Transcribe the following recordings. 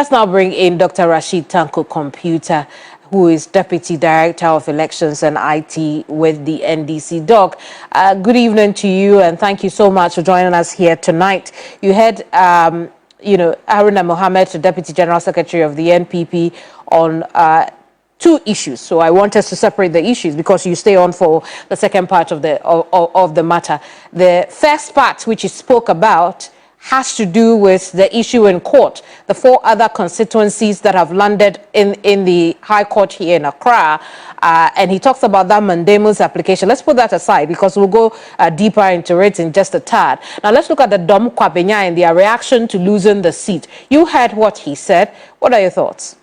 Let's now bring in Dr. Rashid Tanko Computer, who is Deputy Director of Elections and IT with the NDC. Doc, good evening to you, and thank you so much for joining us here tonight. You had, Haruna Mohammed, the Deputy General Secretary of the NPP, on two issues. So I want us to separate the issues because you stay on for the second part of the matter. The first part, which you spoke about, has to do with the issue in court, the 4 other constituencies that have landed in the High Court here in Accra. And he talks about that mandamus application. Let's put that aside because we'll go deeper into it in just a tad. Now let's look at the Dom Kwabenya and their reaction to losing the seat. You heard what he said. What are your thoughts?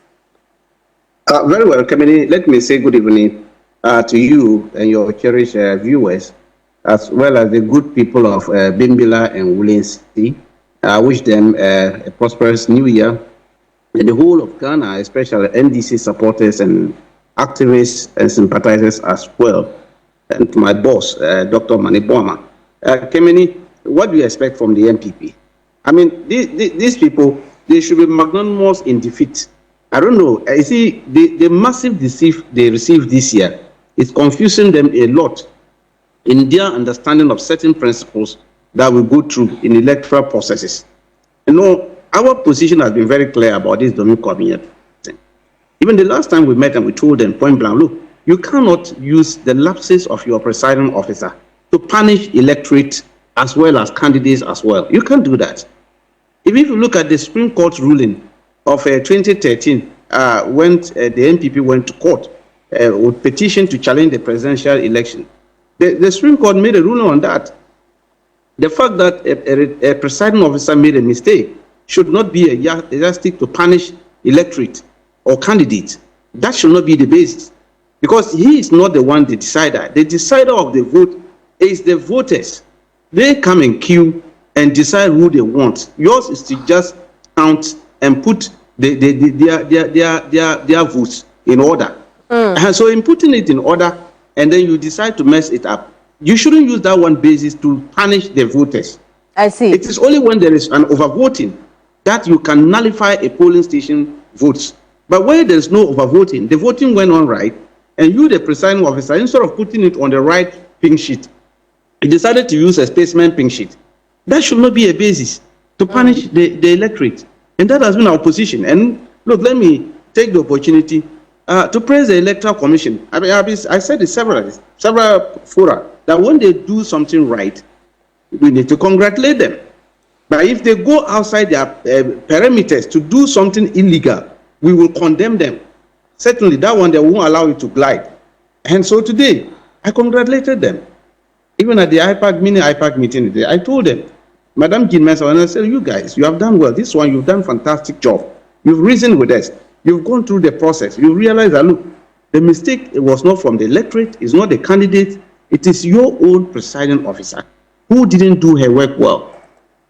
Very well, Kamini. Let me say good evening to you and your cherished viewers, as well as the good people of Bimbilla and Wulensi. I wish them a prosperous new year. And the whole of Ghana, especially NDC supporters and activists and sympathizers as well. And to my boss, Dr. Maniboma. Kamini, what do you expect from the NPP? I mean, these people, they should be magnanimous in defeat. I don't know. I see the massive deceit they received this year is confusing them a lot in their understanding of certain principles that we go through in electoral processes. You know, our position has been very clear about this Dominic Kwabenya thing. Even the last time we met and we told them point blank, look, you cannot use the lapses of your presiding officer to punish electorate as well as candidates as well. You can't do that. If you look at the Supreme Court ruling of 2013, when the NPP went to court with petition to challenge the presidential election, the Supreme Court made a ruling on that. The fact that a presiding officer made a mistake should not be a yardstick to punish electorate or candidates. That should not be the basis, because he is not the one, the decider. The decider of the vote is the voters. They come in queue and decide who they want. Yours is to just count and put their votes in order. And so in putting it in order, and then you decide to mess it up, you shouldn't use that one basis to punish the voters. I see. It is only when there is an overvoting that you can nullify a polling station votes. But where there is no overvoting, the voting went on right, and you, the presiding officer, instead of putting it on the right pink sheet, you decided to use a specimen pink sheet. That should not be a basis to punish the electorate. And that has been our position. And look, let me take the opportunity to praise the Electoral Commission. I mean, I said it several fora that when they do something right, we need to congratulate them. But if they go outside their parameters to do something illegal, we will condemn them. Certainly, that one, they won't allow it to glide. And so today, I congratulated them. Even at the mini IPAC meeting today, I told them, Madam Ginmesa, and I said, you guys, you have done well. This one, you've done a fantastic job. You've reasoned with us. You've gone through the process. You realize that, look, the mistake was not from the electorate, it's not the candidate, it is your own presiding officer who didn't do her work well.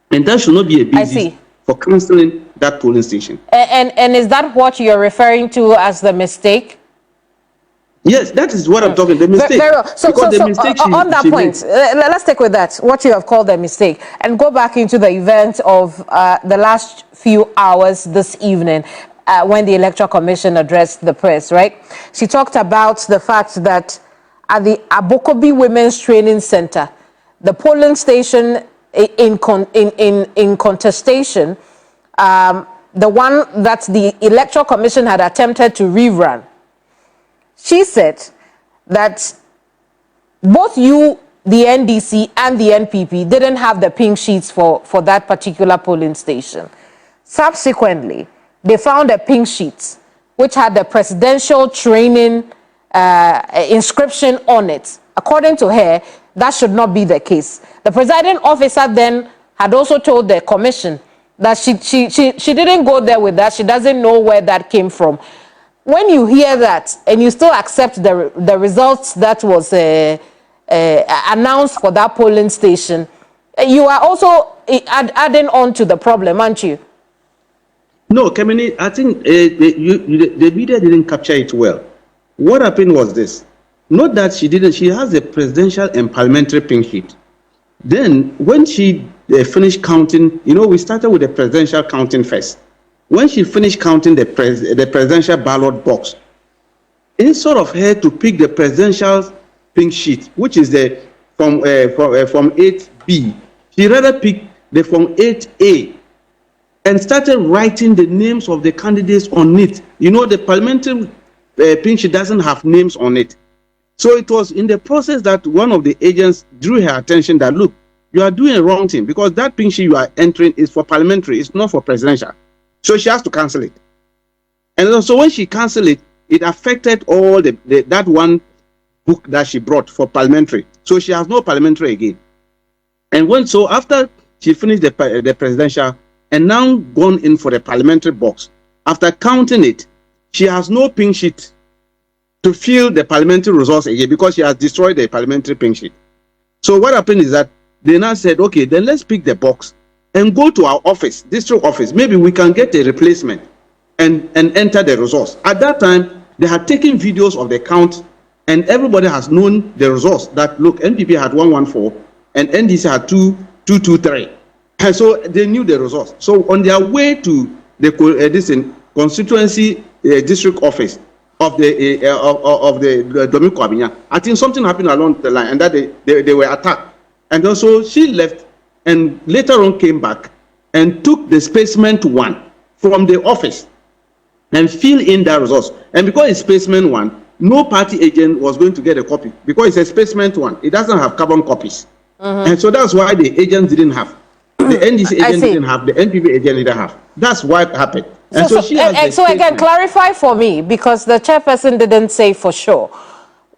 And that should not be a basis for cancelling that polling station. And is that what you're referring to as the mistake? Yes, that is what I'm talking. The mistake. Very well. So on that point, let's take with that what you have called a mistake and go back into the event of the last few hours this evening when the Electoral Commission addressed the press. Right? She talked about the fact that at the Abokobi Women's Training Center, the polling station in contestation, the one that the Electoral Commission had attempted to rerun. She said that both you, the NDC, and the NPP didn't have the pink sheets for that particular polling station. Subsequently, they found a pink sheet which had the presidential training inscription on it. According to her, that should not be the case. The presiding officer then had also told the commission that she didn't go there with that. She doesn't know where that came from. When you hear that and you still accept the results that was announced for that polling station, you are also adding on to the problem, aren't you? No, Kamini, I think the media didn't capture it well. What happened was this. Not that she didn't, she has a presidential and parliamentary pink sheet. Then when she finished counting, you know, we started with the presidential counting first. when she finished counting the presidential ballot box, instead of her to pick the presidential pink sheet, which is the from 8B, she rather picked the from 8A and started writing the names of the candidates on it. You know, the parliamentary pink sheet doesn't have names on it. So it was in the process that one of the agents drew her attention that, look, you are doing a wrong thing, because that pink sheet you are entering is for parliamentary, it's not for presidential. So she has to cancel it. And so when she canceled it, it affected all that one book that she brought for parliamentary. So she has no parliamentary again. And after she finished the presidential and now gone in for the parliamentary box, after counting it, she has no pink sheet to fill the parliamentary results again, because she has destroyed the parliamentary pink sheet. So what happened is that they now said, okay, then let's pick the box and go to our office, district office. Maybe we can get a replacement and enter the results. At that time, they had taken videos of the count, and everybody has known the results that, look, NPP had 114 and NDC had 223. And so they knew the results. So on their way to the constituency district office of the Dominic Kwabinya, I think something happened along the line, and that they were attacked. And also she left and later on came back and took the specimen 1 from the office and filled in the results. And because it's specimen 1, no party agent was going to get a copy, because it's a specimen 1. It doesn't have carbon copies. And so that's why the agents didn't have. The NDC agent didn't have, the NPP agent didn't have. That's what happened. And so again, clarify for me, because the chairperson didn't say for sure.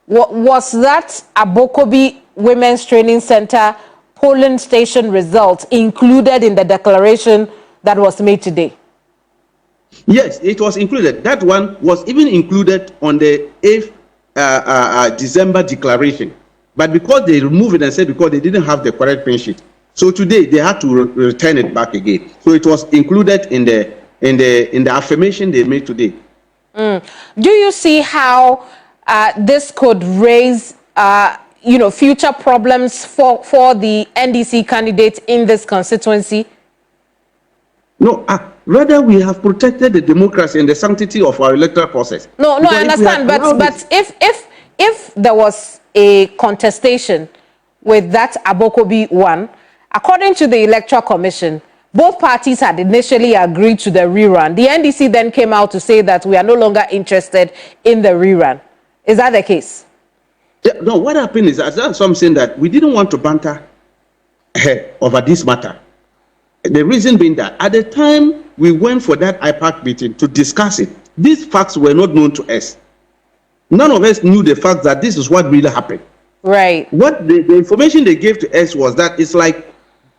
Was that Abokobi Women's Training Center polling station results included in the declaration that was made today? Yes, it was included. That one was even included on the 8th December declaration. But because they removed it and said because they didn't have the correct pin sheet, so today they had to return it back again. So it was included in the affirmation they made today. Do you see how this could raise future problems for the NDC candidates in this constituency? No, rather we have protected the democracy and the sanctity of our electoral process. No, I understand, but if there was a contestation with that Abokobi one, according to the Electoral Commission, both parties had initially agreed to the rerun. The NDC then came out to say that we are no longer interested in the rerun. Is that the case? Yeah, no, what happened is, that's something that we didn't want to banter over this matter. The reason being that at the time we went for that IPAC meeting to discuss it, these facts were not known to us. None of us knew the fact that this is what really happened. Right. What the information they gave to us was that it's like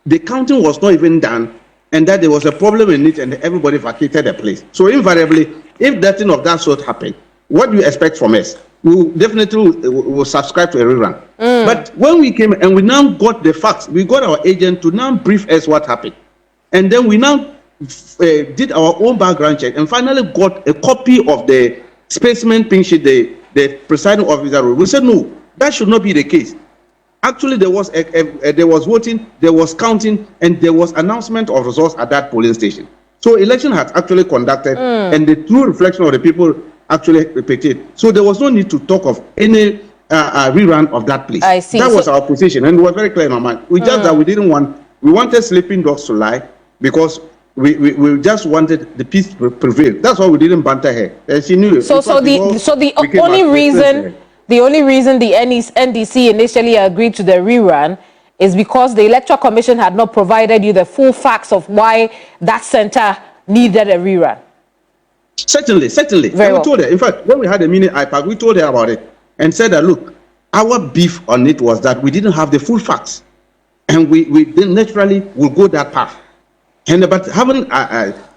the counting was not even done, and that there was a problem in it, and everybody vacated the place. So invariably, if nothing of that sort happened, what do you expect from us? We definitely will subscribe to a rerun. But when we came and we now got the facts, we got our agent to now brief us what happened. And then we now did our own background check and finally got a copy of the specimen pink sheet the presiding officer wrote. We said, no, that should not be the case. Actually, there was voting, there was counting, and there was announcement of results at that polling station. So election had actually conducted, and the true reflection of the people actually repeated. So there was no need to talk of any rerun of that place. I see. That was our position, and we were very clear in our mind. We just that we wanted sleeping dogs to lie, because we just wanted the peace to prevail. That's why we didn't banter her. And she knew it. So the only reason the NDC initially agreed to the rerun is because the Electoral Commission had not provided you the full facts of why that center needed a rerun. Certainly. Very well. We told her. In fact, when we had a mini IPAC, we told her about it and said that, look, our beef on it was that we didn't have the full facts, and we then naturally will go that path. But having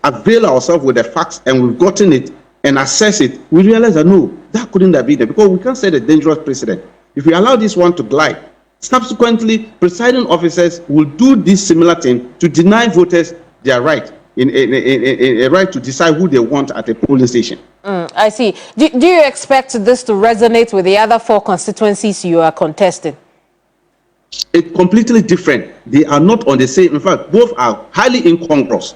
availed ourselves with the facts and we've gotten it and assessed it, we realized that no, that couldn't have been there, because we can't set a dangerous precedent. If we allow this one to glide, subsequently, presiding officers will do this similar thing to deny voters their right, a right to decide who they want at a polling station. I see. Do you expect this to resonate with the other 4 constituencies you are contesting? It's completely different. They are not on the same. In fact, both are highly incongruous.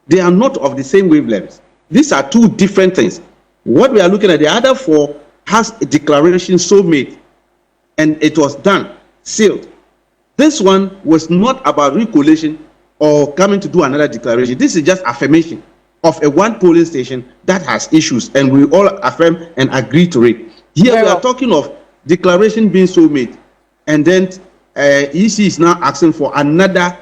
They are not of the same wavelength. These are two different things. What we are looking at, the other four has a declaration so made, and it was done, sealed. This one was not about recollation or coming to do another declaration. This is just affirmation of a one polling station that has issues, and we all affirm and agree to it. Here we are talking of declaration being so made, and then EC is now asking for another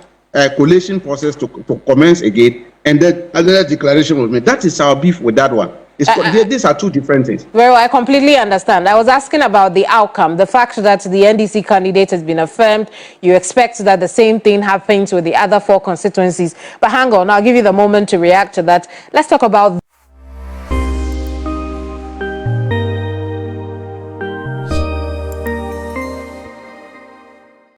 collation process to commence again, and then another declaration was made. That is our beef with that one. These are two different things. Well, I completely understand. I was asking about the outcome, the fact that the NDC candidate has been affirmed. You expect that the same thing happens with the other four constituencies. But hang on, I'll give you the moment to react to that. Let's talk about